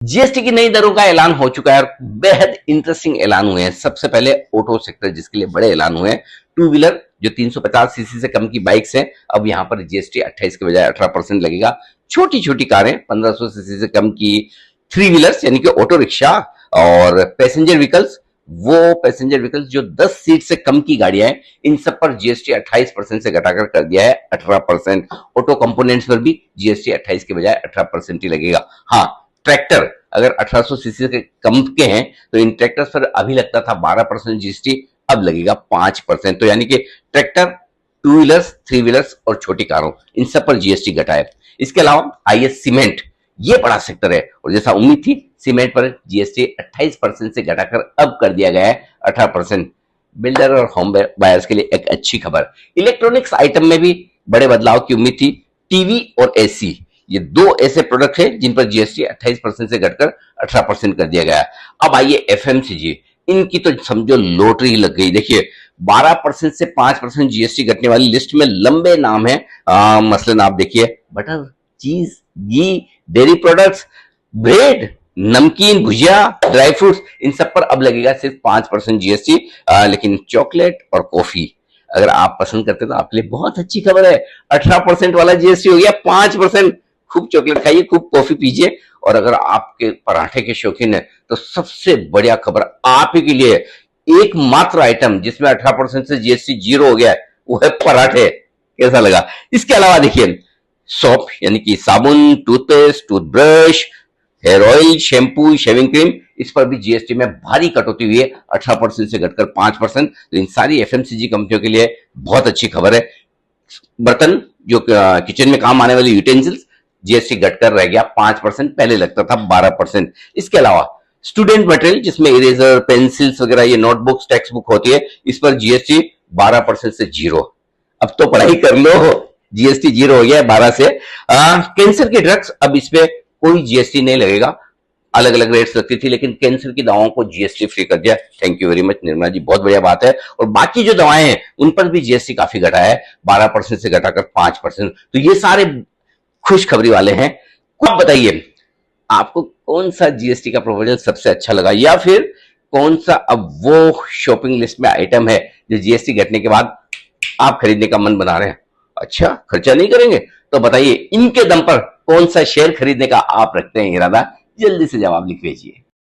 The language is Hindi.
जीएसटी की नई दरों का ऐलान हो चुका है और बेहद इंटरेस्टिंग ऐलान हुए हैं। सबसे पहले ऑटो सेक्टर जिसके लिए बड़े ऐलान हुए हैं। टू व्हीलर जो 350 सीसी से कम की बाइक्स हैं, अब यहां पर जीएसटी 28 के बजाय 18% लगेगा। छोटी छोटी कारें 1500 सीसी से कम की, थ्री व्हीलर्स यानी कि ऑटो रिक्शा और पैसेंजर व्हीकल्स, वो पैसेंजर व्हीकल्स जो 10 सीट से कम की गाड़ियां हैं, इन सब पर जीएसटी 28% से घटाकर कर दिया है 18%। ऑटो कंपोनेंट्स पर भी जीएसटी 28 के बजाय 18% ही लगेगा। हाँ, ट्रैक्टर अगर 1800 सीसी के कम के हैं तो इन ट्रैक्टर्स पर अभी लगता था 12% जीएसटी, अब लगेगा 5%। तो यानी कि tractor, two wheelers, three wheelers और छोटी कारों, इन सब पर जीएसटी घटा है। इसके अलावा आईएस सीमेंट, ये बड़ा सेक्टर है और जैसा उम्मीद थी सीमेंट पर जीएसटी 28% से घटाकर अब कर दिया गया है 18%। बिल्डर और होम बायर्स के लिए एक अच्छी खबर। इलेक्ट्रॉनिक्स आइटम में भी बड़े बदलाव की उम्मीद थी। टीवी और एसी, ये दो ऐसे प्रोडक्ट हैं जिन पर जीएसटी 28% से घटकर 18% कर दिया गया। अब आइए एफएमसीजी, इनकी तो समझो लॉटरी लग गई। देखिए 12% से 5% जीएसटी घटने वाली लिस्ट में लंबे नाम है। मसलन आप देखिए बटर, चीज, घी, डेयरी प्रोडक्ट्स, ब्रेड, नमकीन, भुजिया, ड्राई फ्रूट्स, इन सब पर अब लगेगा सिर्फ 5% जीएसटी। लेकिन चॉकलेट और कॉफी अगर आप पसंद करते तो आपके लिए बहुत अच्छी खबर है। 18% वाला जीएसटी हो गया 5%। खूब चॉकलेट खाइए, खूब कॉफी पीजिए। और अगर आपके पराठे के शौकीन है तो सबसे बढ़िया खबर आप ही के लिए, एकमात्र आइटम जिसमें 18% से जीएसटी जीरो हो गया है वो है पराठे। कैसा लगा? इसके अलावा देखिए सोप यानी कि साबुन, toothpaste, toothbrush, hair oil, shampoo, shaving cream, इस पर भी जीएसटी में भारी कटौती हुई है 18% से घटकर 5%। तो इन सारी एफएमसीजी कंपनियों के लिए बहुत अच्छी खबर है। बर्तन जो किचन में काम आने वाले यूटेंसिल्स, जीएसटी घटकर रह गया 5%, पहले लगता था 12%। इसके अलावा स्टूडेंट मटेरियल जिसमें इरेजर, पेंसिल्स वगैरह, ये नोटबुक्स, टेक्स्ट बुक होती है, इस पर जीएसटी 12% से जीरो। अब तो पढ़ाई कर लो, जीएसटी जीरो हो गया है 12 से। कैंसर के ड्रग्स, अब इस पे कोई जीएसटी नहीं लगेगा। अलग अलग रेट्स लगती थी लेकिन कैंसर की दवाओं को जीएसटी फ्री कर दिया। Thank you very much Nirmala ji, बहुत बढ़िया बात है। और बाकी जो दवाएं हैं उन पर भी जीएसटी काफी घटा है, 12% से घटाकर 5%। तो ये सारे खुशखबरी वाले हैं। आप बताइए आपको कौन सा जीएसटी का प्रोपोजल सबसे अच्छा लगा, या फिर कौन सा अब वो शॉपिंग लिस्ट में आइटम है जो जीएसटी घटने के बाद आप खरीदने का मन बना रहे हैं? अच्छा, खर्चा नहीं करेंगे तो बताइए इनके दम पर कौन सा शेयर खरीदने का आप रखते हैं इरादा? जल्दी से जवाब लिख भेजिए।